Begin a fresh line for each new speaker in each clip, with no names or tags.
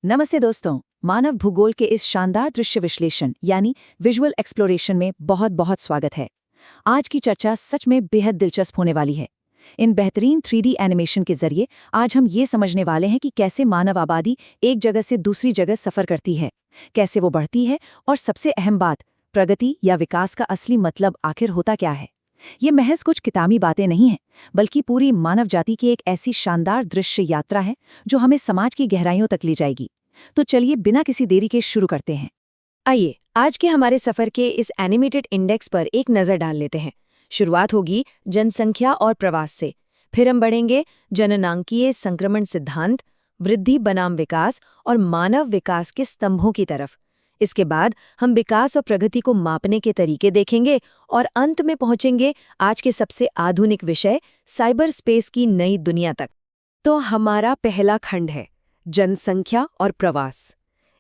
नमस्ते दोस्तों। मानव भूगोल के इस शानदार दृश्य विश्लेषण यानी विजुअल एक्सप्लोरेशन में बहुत बहुत स्वागत है। आज की चर्चा सच में बेहद दिलचस्प होने वाली है। इन बेहतरीन 3D एनिमेशन के जरिए आज हम ये समझने वाले हैं कि कैसे मानव आबादी एक जगह से दूसरी जगह सफर करती है, कैसे वो बढ़ती है और सबसे अहम बात, प्रगति या विकास का असली मतलब आखिर होता क्या है। ये महज कुछ किताबी बातें नहीं हैं, बल्कि पूरी मानव जाति की एक ऐसी शानदार दृश्य यात्रा है जो हमें समाज की गहराइयों तक ले जाएगी। तो चलिए बिना किसी देरी के शुरू करते हैं।
आइए आज के हमारे सफर के इस एनिमेटेड इंडेक्स पर एक नजर डाल लेते हैं। शुरुआत होगी जनसंख्या और प्रवास से, फिर हम बढ़ेंगे जननांकीय संक्रमण सिद्धांत, वृद्धि बनाम विकास और मानव विकास के स्तंभों की तरफ। इसके बाद हम विकास और प्रगति को मापने के तरीके देखेंगे और अंत में पहुंचेंगे आज के सबसे आधुनिक विषय साइबर स्पेस की नई दुनिया तक। तो हमारा पहला खंड है जनसंख्या और प्रवास।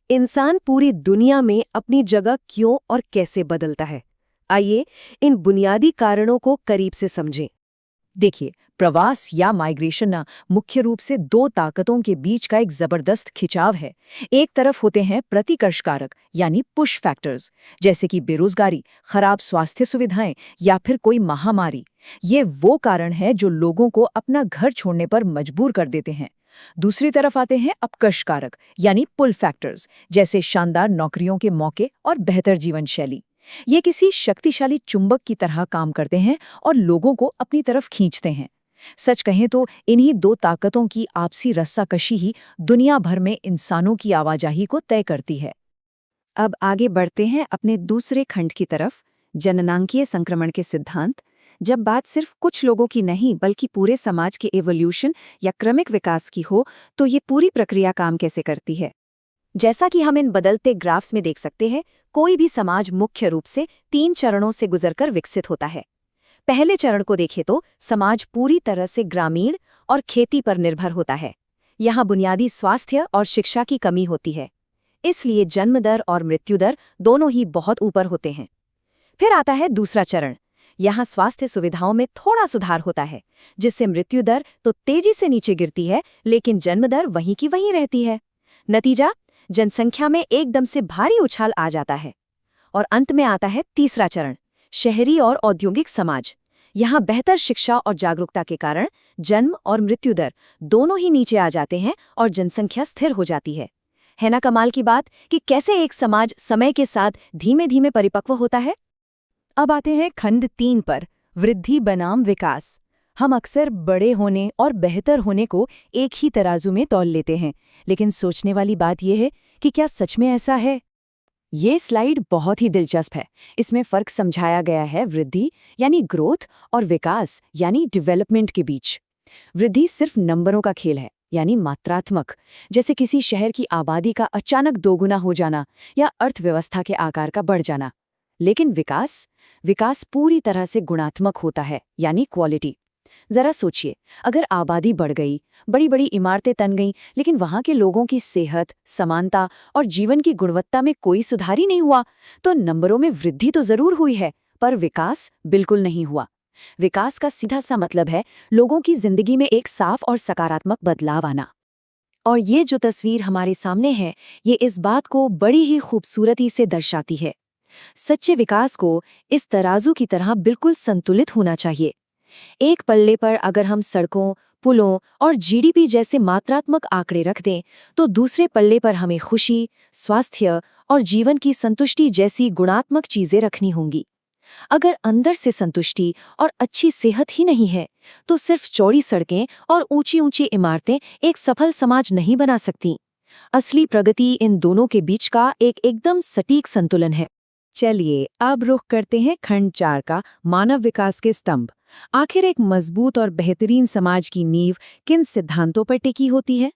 इंसान पूरी दुनिया में अपनी जगह क्यों और कैसे बदलता है, आइए इन बुनियादी कारणों को करीब से समझें।
देखिए, प्रवास या माइग्रेशन मुख्य रूप से दो ताकतों के बीच का एक जबरदस्त खिंचाव है। एक तरफ होते हैं प्रतिकर्ष कारक यानी पुश फैक्टर्स, जैसे कि बेरोजगारी, खराब स्वास्थ्य सुविधाएं या फिर कोई महामारी। ये वो कारण है जो लोगों को अपना घर छोड़ने पर मजबूर कर देते हैं। दूसरी तरफ आते हैं अपकर्ष कारक यानी पुल फैक्टर्स, जैसे शानदार नौकरियों के मौके और बेहतर जीवन शैली। ये किसी शक्तिशाली चुंबक की तरह काम करते हैं और लोगों को अपनी तरफ खींचते हैं। सच कहें तो इन्हीं दो ताकतों की आपसी रस्साकशी ही दुनिया भर में इंसानों की आवाजाही को तय करती है। अब आगे बढ़ते हैं अपने दूसरे खंड की तरफ, जननांकीय संक्रमण के सिद्धांत। जब बात सिर्फ कुछ लोगों की नहीं बल्कि पूरे समाज के एवोल्यूशन या क्रमिक विकास की हो, तो ये पूरी प्रक्रिया काम कैसे करती है। जैसा कि हम इन बदलते ग्राफ्स में देख सकते हैं, कोई भी समाज मुख्य रूप से 3 चरणों से गुजरकर विकसित होता है। पहले चरण को देखें तो समाज पूरी तरह से ग्रामीण और खेती पर निर्भर होता है। यहाँ बुनियादी स्वास्थ्य और शिक्षा की कमी होती है, इसलिए जन्म दर और मृत्यु दर दोनों ही बहुत ऊपर होते हैं। फिर आता है दूसरा चरण। यहाँ स्वास्थ्य सुविधाओं में थोड़ा सुधार होता है, जिससे मृत्यु दर तो तेजी से नीचे गिरती है, लेकिन जन्म दर वहीं की वहीं रहती है। नतीजा, जनसंख्या में एकदम से भारी उछाल आ जाता है। और अंत में आता है तीसरा चरण, शहरी और औद्योगिक समाज। यहाँ बेहतर शिक्षा और जागरूकता के कारण जन्म और मृत्यु दर दोनों ही नीचे आ जाते हैं और जनसंख्या स्थिर हो जाती है ना कमाल की बात कि कैसे एक समाज समय के साथ धीमे धीमे परिपक्व होता है। अब आते हैं खंड 3 पर, वृद्धि बनाम विकास। हम अक्सर बड़े होने और बेहतर होने को एक ही तराजू में तौल लेते हैं, लेकिन सोचने वाली बात यह है कि क्या सच में ऐसा है। ये स्लाइड बहुत ही दिलचस्प है। इसमें फर्क समझाया गया है वृद्धि यानी ग्रोथ और विकास यानी डेवलपमेंट के बीच। वृद्धि सिर्फ नंबरों का खेल है, यानी मात्रात्मक, जैसे किसी शहर की आबादी का अचानक दोगुना हो जाना या अर्थव्यवस्था के आकार का बढ़ जाना। लेकिन विकास पूरी तरह से गुणात्मक होता है, यानी क्वालिटी। जरा सोचिए, अगर आबादी बढ़ गई, बड़ी बड़ी इमारतें तन गईं, लेकिन वहां के लोगों की सेहत, समानता और जीवन की गुणवत्ता में कोई सुधार ही नहीं हुआ, तो नंबरों में वृद्धि तो जरूर हुई है, पर विकास बिल्कुल नहीं हुआ। विकास का सीधा सा मतलब है लोगों की जिंदगी में एक साफ और सकारात्मक बदलाव आना। और ये जो तस्वीर हमारे सामने है, ये इस बात को बड़ी ही खूबसूरती से दर्शाती है। सच्चे विकास को इस तराजू की तरह बिल्कुल संतुलित होना चाहिए। एक पल्ले पर अगर हम सड़कों, पुलों और जीडीपी जैसे मात्रात्मक आंकड़े रख दें, तो दूसरे पल्ले पर हमें खुशी, स्वास्थ्य और जीवन की संतुष्टि जैसी गुणात्मक चीजें रखनी होंगी। अगर अंदर से संतुष्टि और अच्छी सेहत ही नहीं है, तो सिर्फ चौड़ी सड़कें और ऊंची ऊंची इमारतें एक सफल समाज नहीं बना सकती। असली प्रगति इन दोनों के बीच का एक एकदम सटीक संतुलन है। चलिए अब रुख करते हैं खंड 4 का, मानव विकास के स्तंभ। आखिर एक मजबूत और बेहतरीन समाज की नींव किन सिद्धांतों पर टिकी होती है।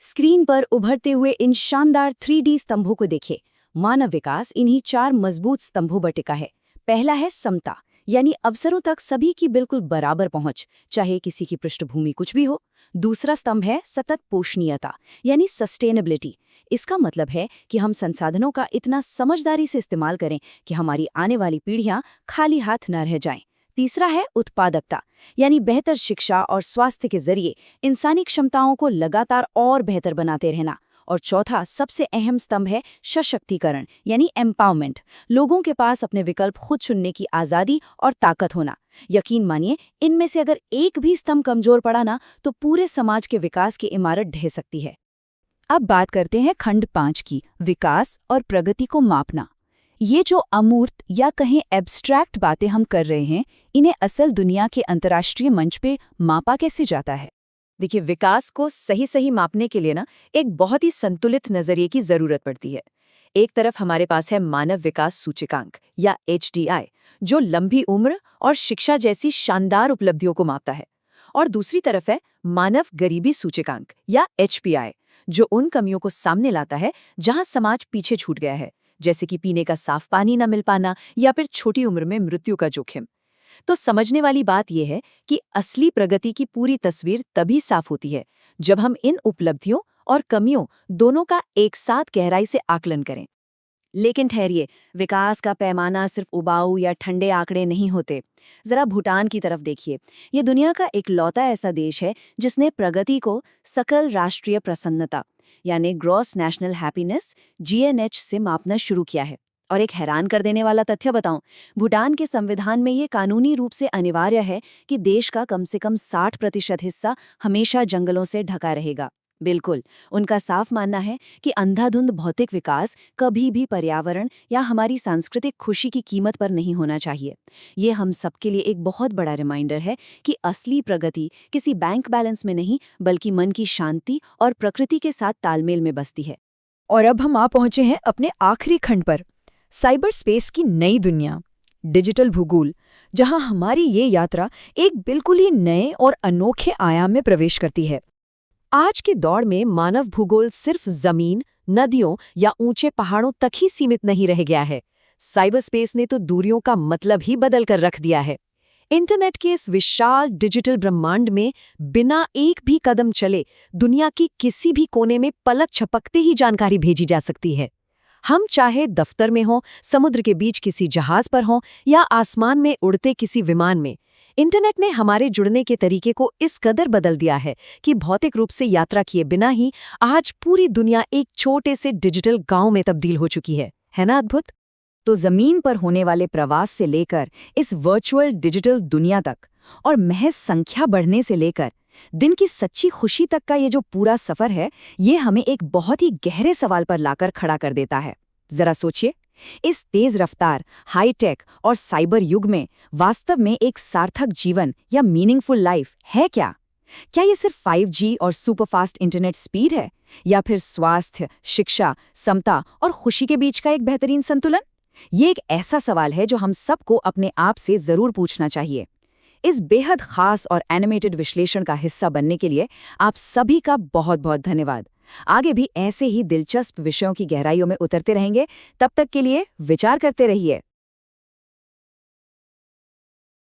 स्क्रीन पर उभरते हुए इन शानदार 3D स्तंभों को देखें। मानव विकास इन्हीं 4 मजबूत स्तंभों पर टिका है। पहला है समता, यानी अवसरों तक सभी की बिल्कुल बराबर पहुंच, चाहे किसी की पृष्ठभूमि कुछ भी हो। दूसरा स्तंभ है सतत पोषणीयता, यानी सस्टेनेबिलिटी। इसका मतलब है कि हम संसाधनों का इतना समझदारी से इस्तेमाल करें कि हमारी आने वाली पीढ़ियां खाली हाथ न रह जाएं। तीसरा है उत्पादकता, यानी बेहतर शिक्षा और स्वास्थ्य के जरिए इंसानी क्षमताओं को लगातार और बेहतर बनाते रहना।
और चौथा सबसे अहम स्तंभ है सशक्तिकरण यानी एम्पावरमेंट, लोगों के पास अपने विकल्प खुद चुनने की आज़ादी और ताकत होना। यकीन मानिए, इनमें से अगर एक भी स्तंभ कमजोर पड़ा ना तो पूरे समाज के विकास की इमारत ढह सकती है।
अब बात करते हैं खंड 5 की, विकास और प्रगति को मापना। ये जो अमूर्त या कहें एब्स्ट्रैक्ट बातें हम कर रहे हैं, इन्हें असल दुनिया के अंतर्राष्ट्रीय मंच पे मापा कैसे जाता है?
देखिए, विकास को सही सही मापने के लिए ना एक बहुत ही संतुलित नजरिए की जरूरत पड़ती है। एक तरफ हमारे पास है मानव विकास सूचकांक या HDI, जो लंबी उम्र और शिक्षा जैसी शानदार उपलब्धियों को मापता है, और दूसरी तरफ है मानव गरीबी सूचकांक या HPI, जो उन कमियों को सामने लाता है जहां समाज पीछे छूट गया है, जैसे कि पीने का साफ पानी न मिल पाना या फिर छोटी उम्र में मृत्यु का जोखिम। तो समझने वाली बात यह है कि असली प्रगति की पूरी तस्वीर तभी साफ होती है जब हम इन उपलब्धियों और कमियों दोनों का एक साथ गहराई से आकलन करें।
लेकिन ठहरिए, विकास का पैमाना सिर्फ उबाऊ या ठंडे आंकड़े नहीं होते। जरा भूटान की तरफ देखिए। ये दुनिया का इकलौता ऐसा देश है जिसने प्रगति को सकल राष्ट्रीय प्रसन्नता यानी ग्रॉस नेशनल हैप्पीनेस GNH से मापना शुरू किया है। और एक हैरान कर देने वाला तथ्य बताऊं, भूटान के संविधान में ये कानूनी रूप से अनिवार्य है कि देश का कम से कम 60% हिस्सा हमेशा जंगलों से ढका रहेगा। बिल्कुल, उनका साफ मानना है कि अंधाधुंध भौतिक विकास कभी भी पर्यावरण या हमारी सांस्कृतिक खुशी की कीमत पर नहीं होना चाहिए। ये हम सबके लिए एक बहुत बड़ा रिमाइंडर है कि असली प्रगति किसी बैंक बैलेंस में नहीं, बल्कि मन की शांति और प्रकृति के साथ तालमेल में बसती है।
और अब हम आ पहुंचे हैं अपने आखिरी खंड पर, साइबर स्पेस की नई दुनिया, डिजिटल भूगोल, जहां हमारी ये यात्रा एक बिल्कुल ही नए और अनोखे आयाम में प्रवेश करती है। आज के दौर में मानव भूगोल सिर्फ जमीन, नदियों या ऊंचे पहाड़ों तक ही सीमित नहीं रह गया है। साइबर स्पेस ने तो दूरियों का मतलब ही बदल कर रख दिया है। इंटरनेट के इस विशाल डिजिटल ब्रह्मांड में बिना एक भी कदम चले दुनिया की किसी भी कोने में पलक झपकते ही जानकारी भेजी जा सकती है। हम चाहे दफ्तर में हों, समुद्र के बीच किसी जहाज पर हों या आसमान में उड़ते किसी विमान में, इंटरनेट ने हमारे जुड़ने के तरीके को इस कदर बदल दिया है कि भौतिक रूप से यात्रा किए बिना ही आज पूरी दुनिया एक छोटे से डिजिटल गांव में तब्दील हो चुकी है ना अद्भुत? तो जमीन पर होने वाले प्रवास से लेकर इस वर्चुअल डिजिटल दुनिया तक, और महज संख्या बढ़ने से लेकर दिन की सच्ची खुशी तक का ये जो पूरा सफर है, ये हमें एक बहुत ही गहरे सवाल पर लाकर खड़ा कर देता है। जरा सोचिए, इस तेज रफ्तार, हाईटेक और साइबर युग में वास्तव में एक सार्थक जीवन या मीनिंगफुल लाइफ है क्या? क्या ये सिर्फ 5G और सुपरफास्ट इंटरनेट स्पीड है, या फिर स्वास्थ्य, शिक्षा, समता और खुशी के बीच का एक बेहतरीन संतुलन? ये एक ऐसा सवाल है जो हम सबको अपने आप से जरूर पूछना चाहिए। इस बेहद खास और एनिमेटेड विश्लेषण का हिस्सा बनने के लिए आप सभी का बहुत बहुत धन्यवाद। आगे भी ऐसे ही दिलचस्प विषयों की गहराइयों में उतरते रहेंगे। तब तक के लिए विचार करते रहिए।